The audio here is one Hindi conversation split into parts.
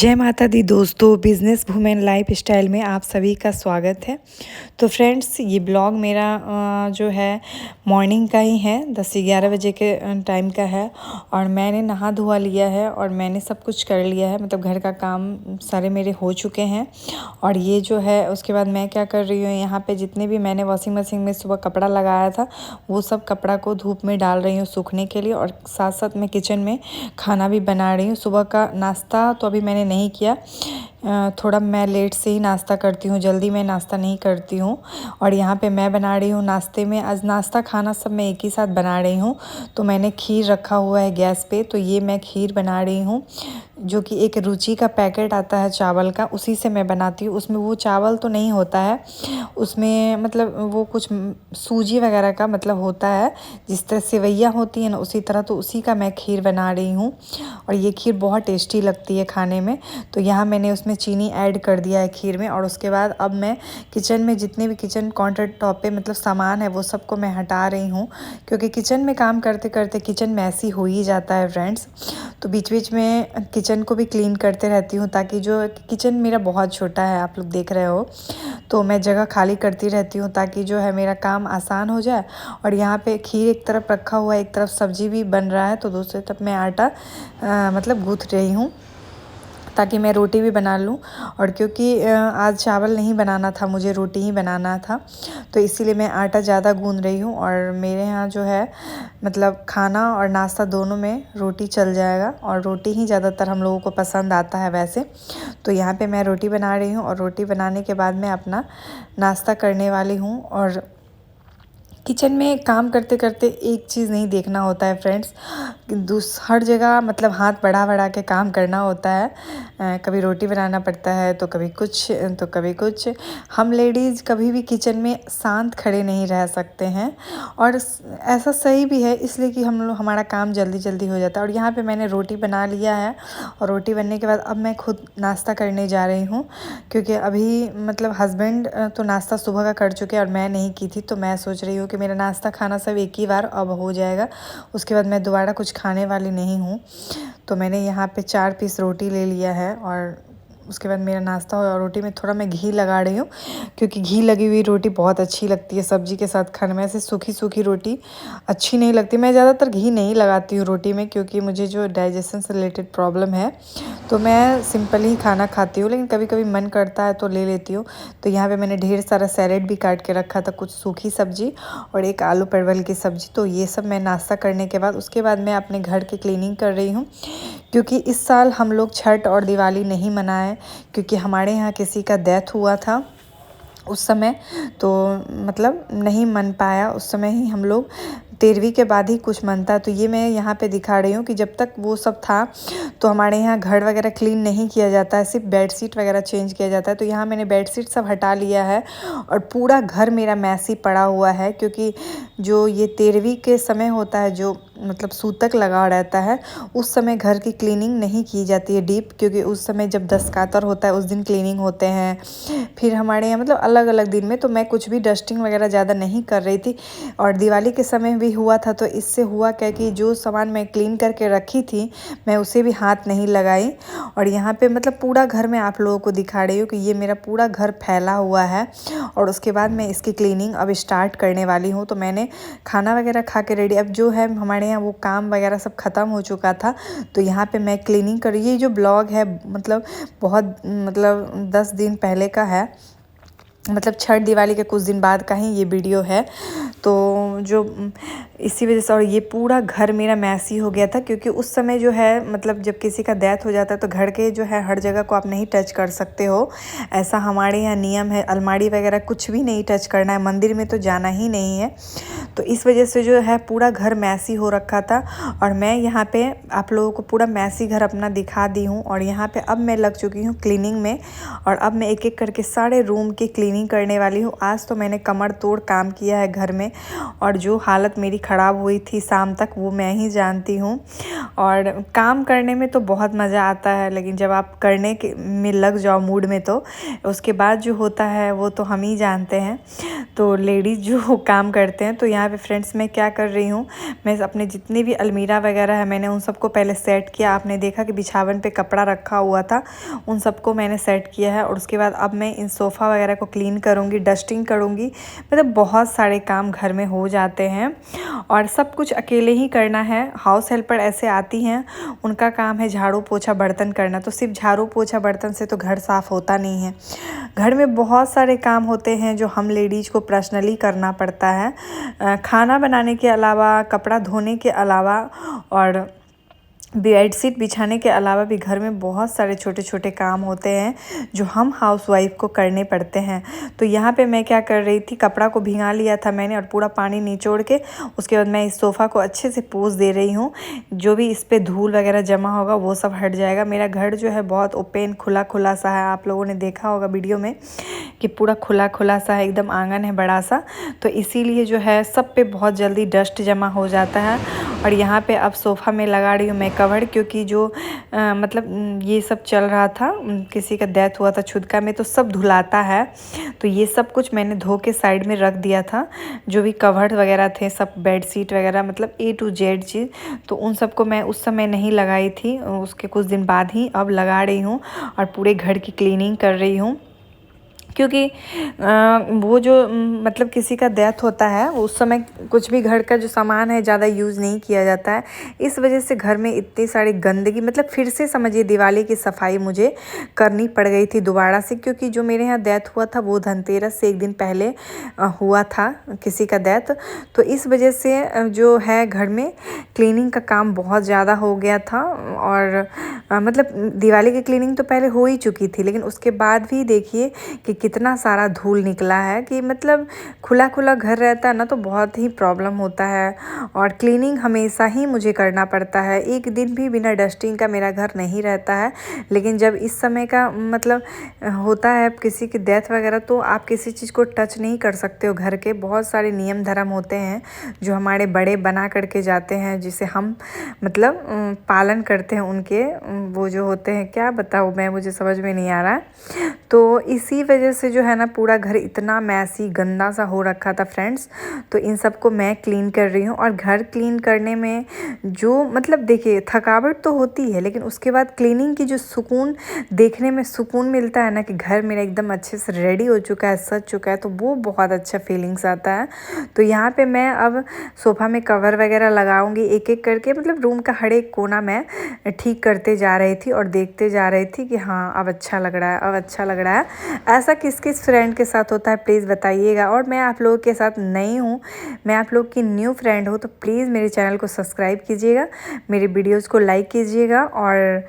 जय माता दी दोस्तों, बिज़नेस वुमेन लाइफ स्टाइल में आप सभी का स्वागत है। तो फ्रेंड्स, ये ब्लॉग मेरा जो है मॉर्निंग का ही है, 10 से 11 बजे के टाइम का है। और मैंने नहा धोआ लिया है और मैंने सब कुछ कर लिया है, मतलब घर का काम सारे मेरे हो चुके हैं। और ये जो है उसके बाद मैं क्या कर रही हूँ, यहाँ पे जितने भी मैंने वॉशिंग मशीन में सुबह कपड़ा लगाया था वो सब कपड़ा को धूप में डाल रही हूँ सूखने के लिए। और साथ साथ मैं किचन में खाना भी बना रही हूँ। सुबह का नाश्ता तो अभी मैंने नहीं किया, थोड़ा मैं लेट से ही नाश्ता करती हूँ, जल्दी मैं नाश्ता नहीं करती हूँ। और यहाँ पे मैं बना रही हूँ नाश्ते में, आज नाश्ता खाना सब मैं एक ही साथ बना रही हूँ। तो मैंने खीर रखा हुआ है गैस पे, तो ये मैं खीर बना रही हूँ, जो कि एक रुचि का पैकेट आता है चावल का, उसी से मैं बनाती हूँ। उसमें वो चावल तो नहीं होता है, उसमें मतलब वो कुछ सूजी वगैरह का मतलब होता है, जिस तरह सेवैयाँ होती हैं ना उसी तरह, तो उसी का मैं खीर बना रही हूँ। और ये खीर बहुत टेस्टी लगती है खाने में। तो यहाँ मैंने उसमें चीनी ऐड कर दिया है खीर में। और उसके बाद अब मैं किचन में जितने भी किचन काउंटर टॉप पे मतलब सामान है वो सबको मैं हटा रही हूँ, क्योंकि किचन में काम करते करते किचन मैसी हो ही जाता है फ्रेंड्स। तो बीच बीच में किचन को भी क्लीन करते रहती हूँ, ताकि जो किचन मेरा बहुत छोटा है, आप लोग देख रहे हो, तो मैं जगह खाली करती रहती हूँ ताकि जो है मेरा काम आसान हो जाए। और यहाँ पे खीर एक तरफ रखा हुआ है, एक तरफ सब्जी भी बन रहा है, तो दूसरी तरफ मैं आटा मतलब गूँथ रही हूँ ताकि मैं रोटी भी बना लूँ। और क्योंकि आज चावल नहीं बनाना था, मुझे रोटी ही बनाना था, तो इसीलिए मैं आटा ज़्यादा गूँध रही हूँ। और मेरे यहाँ जो है मतलब खाना और नाश्ता दोनों में रोटी चल जाएगा, और रोटी ही ज़्यादातर हम लोगों को पसंद आता है वैसे। तो यहाँ पे मैं रोटी बना रही हूँ, और रोटी बनाने के बाद मैं अपना नाश्ता करने वाली हूँ। और किचन में काम करते करते एक चीज़ नहीं देखना होता है फ्रेंड्स, हर जगह मतलब हाथ बढ़ा बढ़ा के काम करना होता है। कभी रोटी बनाना पड़ता है, तो कभी कुछ तो कभी कुछ। हम लेडीज़ कभी भी किचन में शांत खड़े नहीं रह सकते हैं, और ऐसा सही भी है, इसलिए कि हम लोग हमारा काम जल्दी जल्दी हो जाता है। और यहाँ पे मैंने रोटी बना लिया है, और रोटी बनने के बाद अब मैं खुद नाश्ता करने जा रही हूँ, क्योंकि अभी मतलब हस्बैंड तो नाश्ता सुबह का कर चुके हैं और मैं नहीं की थी। तो मैं सोच रही हूँ कि मेरा नाश्ता खाना सब एक ही बार अब हो जाएगा, उसके बाद मैं दोबारा कुछ खाने वाली नहीं हूँ। तो मैंने यहाँ पे 4 पीस रोटी ले लिया है, और उसके बाद मेरा नाश्ता हो। और रोटी में थोड़ा मैं घी लगा रही हूँ, क्योंकि घी लगी हुई रोटी बहुत अच्छी लगती है सब्जी के साथ खाने में। ऐसे सूखी सूखी रोटी अच्छी नहीं लगती। मैं ज़्यादातर घी नहीं लगाती हूँ रोटी में, क्योंकि मुझे जो डाइजेशन से रिलेटेड प्रॉब्लम है, तो मैं सिंपल ही खाना खाती हूँ, लेकिन कभी कभी मन करता है तो ले लेती हूँ। तो यहाँ पे मैंने ढेर सारा सैलेड भी काट के रखा था, कुछ सूखी सब्जी और एक आलू परवल की सब्ज़ी। तो ये सब मैं नाश्ता करने के बाद उसके बाद मैं अपने घर की क्लीनिंग कर रही हूँ, क्योंकि इस साल हम लोग छठ और दिवाली नहीं मनाए, क्योंकि हमारे यहाँ किसी का डेथ हुआ था उस समय, तो मतलब नहीं मन पाया। उस समय ही हम लोग 13वीं के बाद ही कुछ मनता है। तो ये मैं यहाँ पे दिखा रही हूँ कि जब तक वो सब था तो हमारे यहाँ घर वगैरह क्लीन नहीं किया जाता है, सिर्फ बेडशीट वगैरह चेंज किया जाता है। तो यहाँ मैंने बेडशीट सब हटा लिया है, और पूरा घर मेरा मैसी पड़ा हुआ है, क्योंकि जो ये 13वीं के समय होता है, जो मतलब सूतक लगा रहता है, उस समय घर की क्लीनिंग नहीं की जाती है डीप, क्योंकि उस समय जब दस्तकातर होता है उस दिन क्लीनिंग होते हैं। फिर हमारे यहाँ मतलब अलग अलग दिन में, तो मैं कुछ भी डस्टिंग वगैरह ज़्यादा नहीं कर रही थी। और दिवाली के समय भी हुआ था, तो इससे हुआ क्या कि जो सामान मैं क्लीन करके रखी थी मैं उसे भी हाथ नहीं लगाई। और यहाँ पे मतलब पूरा घर में आप लोगों को दिखा रही हूँ कि ये मेरा पूरा घर फैला हुआ है। और उसके बाद मैं इसकी क्लीनिंग अब स्टार्ट करने वाली हूँ। तो मैंने खाना वगैरह खा के रेडी, अब जो है हमारे यहाँ वो काम वगैरह सब ख़त्म हो चुका था। तो यहाँ पे मैं क्लीनिंग कर, ये जो ब्लॉग है मतलब बहुत मतलब 10 दिन पहले का है, मतलब छठ दिवाली के कुछ दिन बाद का ही ये वीडियो है। तो जो इसी वजह से, और ये पूरा घर मेरा मैसी हो गया था, क्योंकि उस समय जो है मतलब जब किसी का डेथ हो जाता है तो घर के जो है हर जगह को आप नहीं टच कर सकते हो, ऐसा हमारे यहाँ नियम है। अलमारी वगैरह कुछ भी नहीं टच करना है, मंदिर में तो जाना ही नहीं है। तो इस वजह से जो है पूरा घर मैसी हो रखा था, और मैं यहाँ पे आप लोगों को पूरा मैसी घर अपना दिखा दी हूँ। और यहाँ पे अब मैं लग चुकी हूँ क्लीनिंग में, और अब मैं एक एक करके सारे रूम की क्लीनिंग करने वाली हूँ। आज तो मैंने कमर तोड़ काम किया है घर में, और जो हालत मेरी ख़राब हुई थी शाम तक वो मैं ही जानती हूँ। और काम करने में तो बहुत मज़ा आता है, लेकिन जब आप करने के में लग जाओ मूड में, तो उसके बाद जो होता है वो तो हम ही जानते हैं। तो लेडीज़ जो काम करते हैं, तो यहाँ पे फ्रेंड्स मैं क्या कर रही हूँ, मैं अपने जितनी भी अलमीरा वगैरह है मैंने उन सबको पहले सेट किया। आपने देखा कि बिछावन पे कपड़ा रखा हुआ था, उन सबको मैंने सेट किया है। और उसके बाद अब मैं इन सोफ़ा वगैरह को क्लीन करूँगी, डस्टिंग करूँगी। मतलब बहुत सारे काम घर में हो जाते हैं और सब कुछ अकेले ही करना है। हाउस हेल्पर ऐसे आती हैं, उनका काम है झाड़ू पोछा बर्तन करना, तो सिर्फ झाड़ू पोछा बर्तन से तो घर साफ़ होता नहीं है। घर में बहुत सारे काम होते हैं जो हम लेडीज़ को पर्सनली करना पड़ता है, खाना बनाने के अलावा, कपड़ा धोने के अलावा और बेडशीट बिछाने के अलावा भी घर में बहुत सारे छोटे छोटे काम होते हैं जो हम हाउसवाइफ को करने पड़ते हैं। तो यहाँ पे मैं क्या कर रही थी, कपड़ा को भिगा लिया था मैंने और पूरा पानी निचोड़ के उसके बाद मैं इस सोफ़ा को अच्छे से पोंछ दे रही हूँ। जो भी इस पर धूल वगैरह जमा होगा वो सब हट जाएगा। मेरा घर जो है बहुत ओपन खुला खुला सा है, आप लोगों ने देखा होगा वीडियो में कि पूरा खुला खुला सा है, एकदम आंगन है बड़ा सा, तो इसीलिए जो है सब पे बहुत जल्दी डस्ट जमा हो जाता है। और यहाँ पे अब सोफ़ा में लगा रही हूँ मैं कवर, क्योंकि जो मतलब ये सब चल रहा था, किसी का डेथ हुआ था छुदका में, तो सब धुलाता है। तो ये सब कुछ मैंने धो के साइड में रख दिया था, जो भी कवर वगैरह थे सब, बेडशीट वगैरह, मतलब A to Z चीज़, तो उन सबको मैं उस समय नहीं लगाई थी, उसके कुछ दिन बाद ही अब लगा रही हूँ और पूरे घर की क्लीनिंग कर रही हूँ। क्योंकि वो जो मतलब किसी का डेथ होता है उस समय कुछ भी घर का जो सामान है ज़्यादा यूज़ नहीं किया जाता है, इस वजह से घर में इतनी सारी गंदगी, मतलब फिर से समझिए दिवाली की सफाई मुझे करनी पड़ गई थी दोबारा से। क्योंकि जो मेरे यहाँ डेथ हुआ था वो धनतेरस से एक दिन पहले हुआ था किसी का डेथ, तो इस वजह से जो है घर में क्लीनिंग का काम बहुत ज़्यादा हो गया था। और मतलब दिवाली की क्लीनिंग तो पहले हो ही चुकी थी, लेकिन उसके बाद भी देखिए कि कितना सारा धूल निकला है। कि मतलब खुला खुला घर रहता है ना तो बहुत ही प्रॉब्लम होता है, और क्लीनिंग हमेशा ही मुझे करना पड़ता है। एक दिन भी बिना डस्टिंग का मेरा घर नहीं रहता है। लेकिन जब इस समय का मतलब होता है किसी की डेथ वगैरह, तो आप किसी चीज़ को टच नहीं कर सकते हो। घर के बहुत सारे नियम धर्म होते हैं जो हमारे बड़े बना करके जाते हैं, जिसे हम मतलब पालन करते हैं उनके, वो जो होते हैं, क्या बताऊँ मैं, मुझे समझ में नहीं आ रहा। तो इसी वजह से जो है ना पूरा घर इतना मैसी गंदा सा हो रखा था फ्रेंड्स। तो इन सबको मैं क्लीन कर रही हूँ। और घर क्लीन करने में जो मतलब देखिए थकावट तो होती है, लेकिन उसके बाद क्लीनिंग की जो सुकून, देखने में सुकून मिलता है ना कि घर मेरा एकदम अच्छे से रेडी हो चुका है, सज चुका है, तो वो बहुत अच्छा फीलिंग्स आता है। तो यहाँ पे मैं अब सोफ़ा में कवर वगैरह लगाऊंगी एक एक करके, मतलब रूम का हर एक कोना मैं ठीक करते जा रही थी और देखते जा रही थी कि हाँ अब अच्छा लग रहा है, अब अच्छा लग रहा है। ऐसा किस किस फ्रेंड के साथ होता है प्लीज़ बताइएगा। और मैं आप लोगों के साथ नई हूँ, मैं आप लोग की न्यू फ्रेंड हूँ, तो प्लीज़ मेरे चैनल को सब्सक्राइब कीजिएगा, मेरे वीडियोज़ को लाइक कीजिएगा और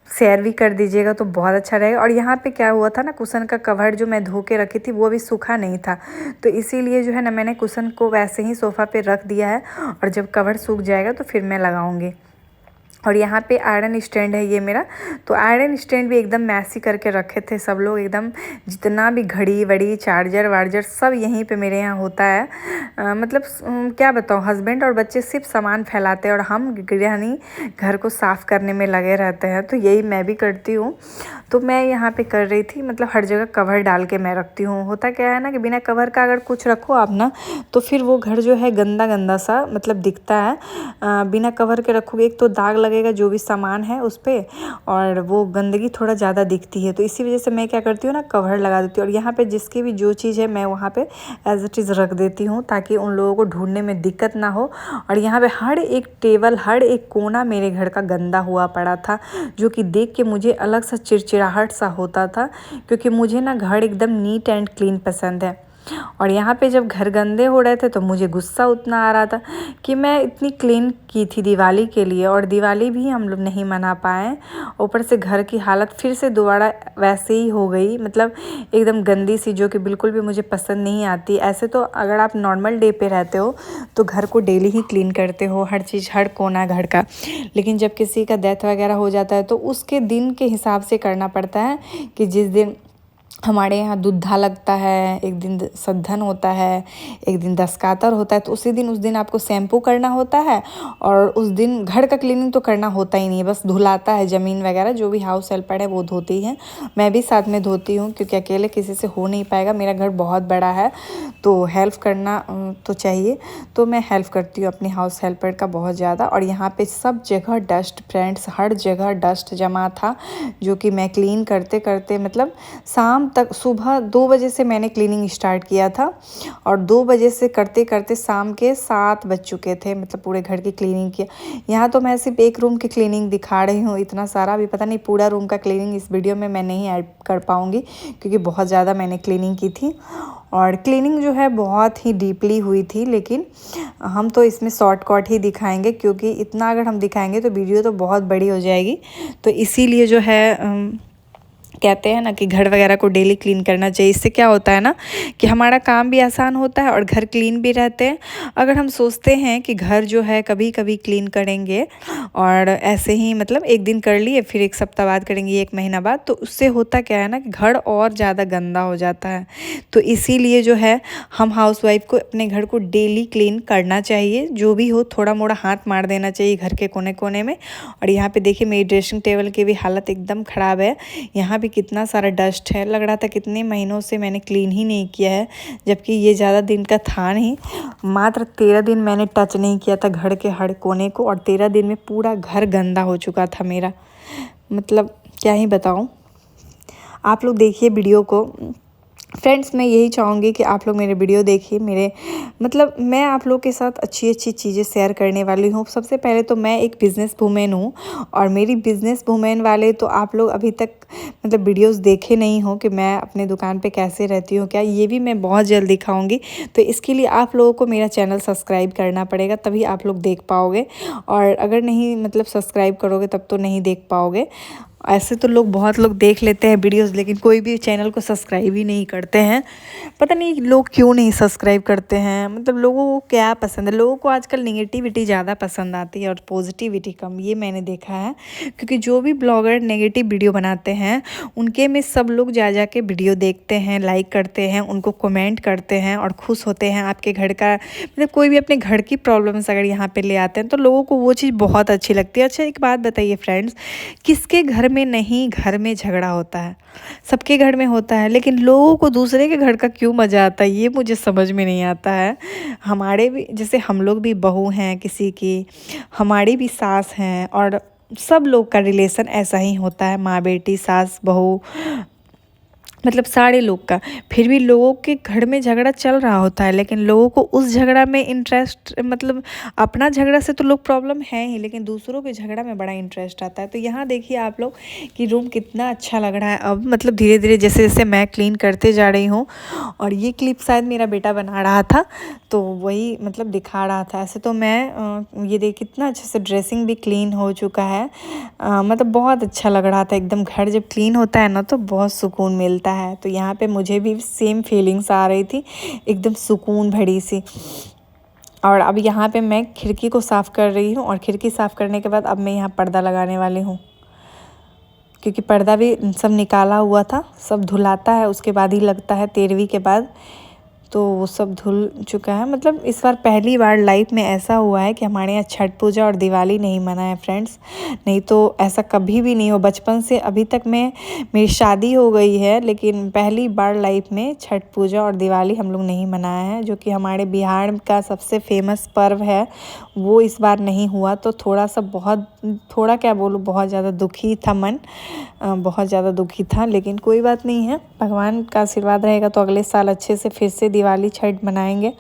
शेयर भी कर दीजिएगा, तो बहुत अच्छा रहेगा। और यहाँ पे क्या हुआ था ना, कुशन का कवर जो मैं धो के रखी थी वो अभी सूखा नहीं था, तो इसीलिए जो है ना मैंने कुशन को वैसे ही सोफ़ा पे रख दिया है, और जब कवर सूख जाएगा तो फिर मैं लगाऊंगी। और यहाँ पे आयरन स्टैंड है ये मेरा, तो आयरन स्टैंड भी एकदम मैसी करके रखे थे सब लोग, एकदम जितना भी घड़ी वड़ी चार्जर वार्जर सब यहीं पे मेरे यहाँ होता है। मतलब क्या बताऊँ, हस्बैंड और बच्चे सिर्फ सामान फैलाते हैं और हम गृहिणी घर को साफ़ करने में लगे रहते हैं। तो यही मैं भी करती हूँ। तो मैं यहाँ पे कर रही थी, मतलब हर जगह कवर डाल के मैं रखती हूँ। होता क्या है ना कि बिना कवर का अगर कुछ रखो आप ना, तो फिर वो घर जो है गंदा गंदा सा मतलब दिखता है। बिना कवर के रखोगे एक तो दाग लगेगा जो भी सामान है उस पर, और वो गंदगी थोड़ा ज़्यादा दिखती है। तो इसी वजह से मैं क्या करती हूँ ना, कवर लगा देती हूँ। और यहाँ पे जिसकी भी जो चीज़ है मैं वहाँ पे एज इट इज़ रख देती हूँ, ताकि उन लोगों को ढूंढने में दिक्कत ना हो। और यहाँ पे हर एक टेबल, हर एक कोना मेरे घर का गंदा हुआ पड़ा था, जो कि देख के मुझे अलग सा चिड़चिड़ाहट सा होता था, क्योंकि मुझे ना घर एकदम नीट एंड क्लीन पसंद है। और यहाँ पे जब घर गंदे हो रहे थे तो मुझे गुस्सा उतना आ रहा था कि मैं इतनी क्लीन की थी दिवाली के लिए, और दिवाली भी हम लोग नहीं मना पाए। ऊपर से घर की हालत फिर से दोबारा वैसे ही हो गई, मतलब एकदम गंदी सी, जो कि बिल्कुल भी मुझे पसंद नहीं आती। ऐसे तो अगर आप नॉर्मल डे पे रहते हो तो घर को डेली ही क्लीन करते हो, हर चीज़, हर कोना घर का। लेकिन जब किसी का डेथ वगैरह हो जाता है तो उसके दिन के हिसाब से करना पड़ता है, कि जिस दिन हमारे यहाँ दुद्धा लगता है, एक दिन सद्धन होता है, एक दिन दसकातर होता है। तो उस दिन आपको शैम्पू करना होता है और उस दिन घर का क्लीनिंग तो करना होता ही नहीं है, बस धुलाता है ज़मीन वगैरह, जो भी हाउस हेल्पर है वो धोती है। मैं भी साथ में धोती हूँ क्योंकि अकेले किसी से हो नहीं पाएगा। मेरा घर बहुत बड़ा है तो हेल्प करना तो चाहिए, तो मैं हेल्प करती हूँ अपनी हाउस हेल्पर का बहुत ज़्यादा। और यहाँ पे सब जगह डस्ट फ्रेंड्स, हर जगह डस्ट जमा था, जो कि मैं क्लीन करते करते मतलब शाम तक, सुबह 2 बजे से मैंने क्लीनिंग स्टार्ट किया था और 2 बजे से करते करते शाम के 7 बज चुके थे, मतलब पूरे घर की क्लीनिंग किया। यहाँ तो मैं सिर्फ एक रूम की क्लीनिंग दिखा रही हूँ, इतना सारा अभी पता नहीं पूरा रूम का क्लीनिंग इस वीडियो में मैं नहीं ऐड कर पाऊँगी क्योंकि बहुत ज़्यादा मैंने क्लीनिंग की थी और क्लीनिंग जो है बहुत ही डीपली हुई थी। लेकिन हम तो इसमें शॉर्टकट ही दिखाएंगे क्योंकि इतना अगर हम दिखाएंगे तो वीडियो तो बहुत बड़ी हो जाएगी। तो इसीलिए जो है कहते हैं ना कि घर वगैरह को डेली क्लीन करना चाहिए। इससे क्या होता है ना कि हमारा काम भी आसान होता है और घर क्लीन भी रहते हैं। अगर हम सोचते हैं कि घर जो है कभी कभी क्लीन करेंगे और ऐसे ही मतलब एक दिन कर लिए फिर एक सप्ताह बाद करेंगे, एक महीना बाद, तो उससे होता क्या है ना कि घर और ज़्यादा गंदा हो जाता है। तो इसीलिए जो है हम हाउसवाइफ को अपने घर को डेली क्लीन करना चाहिए, जो भी हो थोड़ा मोड़ा हाथ मार देना चाहिए घर के कोने कोने में। और यहाँ पे देखिए मेरी ड्रेसिंग टेबल की भी हालत एकदम ख़राब है, यहाँ भी कितना सारा डस्ट है। लग रहा था कितने महीनों से मैंने क्लीन ही नहीं किया है, जबकि ये ज़्यादा दिन का था नहीं, मात्र 13 दिन मैंने टच नहीं किया था घर के हर कोने को और 13 दिन में पूरा घर गंदा हो चुका था मेरा। मतलब क्या ही बताऊँ, आप लोग देखिए वीडियो को। फ्रेंड्स मैं यही चाहूँगी कि आप लोग मेरे वीडियो देखिए, मेरे मतलब मैं आप लोग के साथ अच्छी अच्छी चीज़ें शेयर करने वाली हूँ। सबसे पहले तो मैं एक बिज़नेस वूमेन हूँ और मेरी बिज़नेस वूमेन वाले तो आप लोग अभी तक मतलब वीडियोस देखे नहीं हो कि मैं अपने दुकान पे कैसे रहती हूँ क्या, ये भी मैं बहुत जल्द दिखाऊँगी। तो इसके लिए आप लोगों को मेरा चैनल सब्सक्राइब करना पड़ेगा, तभी आप लोग देख पाओगे। और अगर नहीं मतलब सब्सक्राइब करोगे तब तो नहीं देख पाओगे। ऐसे तो लोग बहुत लोग देख लेते हैं वीडियोस, लेकिन कोई भी चैनल को सब्सक्राइब ही नहीं करते हैं। पता नहीं लोग क्यों नहीं सब्सक्राइब करते हैं, मतलब लोगों को क्या पसंद है। लोगों को आजकल नेगेटिविटी ज़्यादा पसंद आती है और पॉजिटिविटी कम, ये मैंने देखा है। क्योंकि जो भी ब्लॉगर नेगेटिव वीडियो बनाते हैं उनके में सब लोग जा के वीडियो देखते हैं, लाइक करते हैं, उनको कमेंट करते हैं और खुश होते हैं। आपके घर का मतलब कोई भी अपने घर की प्रॉब्लम्स अगर यहाँ पे ले आते हैं तो लोगों को वो चीज़ बहुत अच्छी लगती है। अच्छा एक बात बताइए फ्रेंड्स, किसके घर में नहीं घर में झगड़ा होता है? सबके घर में होता है, लेकिन लोगों को दूसरे के घर का क्यों मज़ा आता है ये मुझे समझ में नहीं आता है। हमारे भी जैसे हम लोग भी बहू हैं किसी की, हमारी भी सास हैं और सब लोग का रिलेशन ऐसा ही होता है, माँ बेटी सास बहू मतलब सारे लोग का। फिर भी लोगों के घर में झगड़ा चल रहा होता है, लेकिन लोगों को उस झगड़ा में इंटरेस्ट मतलब अपना झगड़ा से तो लोग प्रॉब्लम है ही, लेकिन दूसरों के झगड़ा में बड़ा इंटरेस्ट आता है। तो यहाँ देखिए आप लोग कि रूम कितना अच्छा लग रहा है अब, मतलब धीरे धीरे जैसे जैसे मैं क्लीन करते जा रही हूँ। और ये क्लिप शायद मेरा बेटा बना रहा था तो वही मतलब दिखा रहा था। ऐसे तो मैं ये देख कितना अच्छे से ड्रेसिंग भी क्लीन हो चुका है, मतलब बहुत अच्छा लग रहा था एकदम। घर जब क्लीन होता है ना तो बहुत सुकून मिलता है। तो यहाँ पे मुझे भी सेम फीलिंग्स आ रही थी, एकदम सुकून भरी सी। और अब यहाँ पे मैं खिड़की को साफ़ कर रही हूँ और खिड़की साफ़ करने के बाद अब मैं यहाँ पर्दा लगाने वाली हूँ, क्योंकि पर्दा भी सब निकाला हुआ था, सब धुलाता है उसके बाद ही लगता है 13वीं के बाद, तो वो सब धुल चुका है। मतलब इस बार पहली बार लाइफ में ऐसा हुआ है कि हमारे यहाँ छठ पूजा और दिवाली नहीं मना है फ्रेंड्स, नहीं तो ऐसा कभी भी नहीं हो। बचपन से अभी तक में मेरी शादी हो गई है, लेकिन पहली बार लाइफ में छठ पूजा और दिवाली हम लोग नहीं मनाया है, जो कि हमारे बिहार का सबसे फेमस पर्व है, वो इस बार नहीं हुआ। तो थोड़ा सा बहुत थोड़ा क्या बोलूँ, बहुत ज़्यादा दुखी था मन, बहुत ज़्यादा दुखी था। लेकिन कोई बात नहीं है, भगवान का आशीर्वाद रहेगा तो अगले साल अच्छे से फिर से दिवाली छठ मनाएंगे।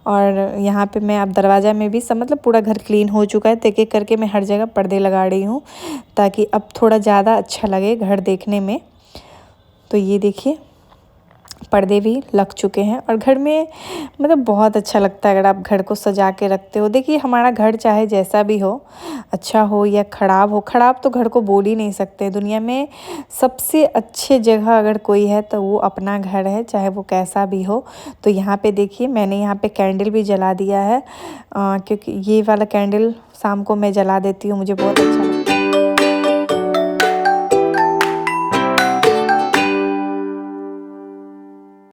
और यहाँ पे मैं अब दरवाज़ा में भी सब मतलब पूरा घर क्लीन हो चुका है, तो एक एक करके मैं हर जगह पर्दे लगा रही हूँ ताकि अब थोड़ा ज़्यादा अच्छा लगे घर देखने में। तो ये देखिए पर्दे भी लग चुके हैं और घर में मतलब बहुत अच्छा लगता है अगर आप घर को सजा के रखते हो। देखिए हमारा घर चाहे जैसा भी हो, अच्छा हो या ख़राब हो, ख़राब तो घर को बोल ही नहीं सकते। दुनिया में सबसे अच्छे जगह अगर कोई है तो वो अपना घर है, चाहे वो कैसा भी हो। तो यहाँ पे देखिए मैंने यहाँ पे कैंडल भी जला दिया है, क्योंकि ये वाला कैंडल शाम को मैं जला देती हूँ, मुझे बहुत अच्छा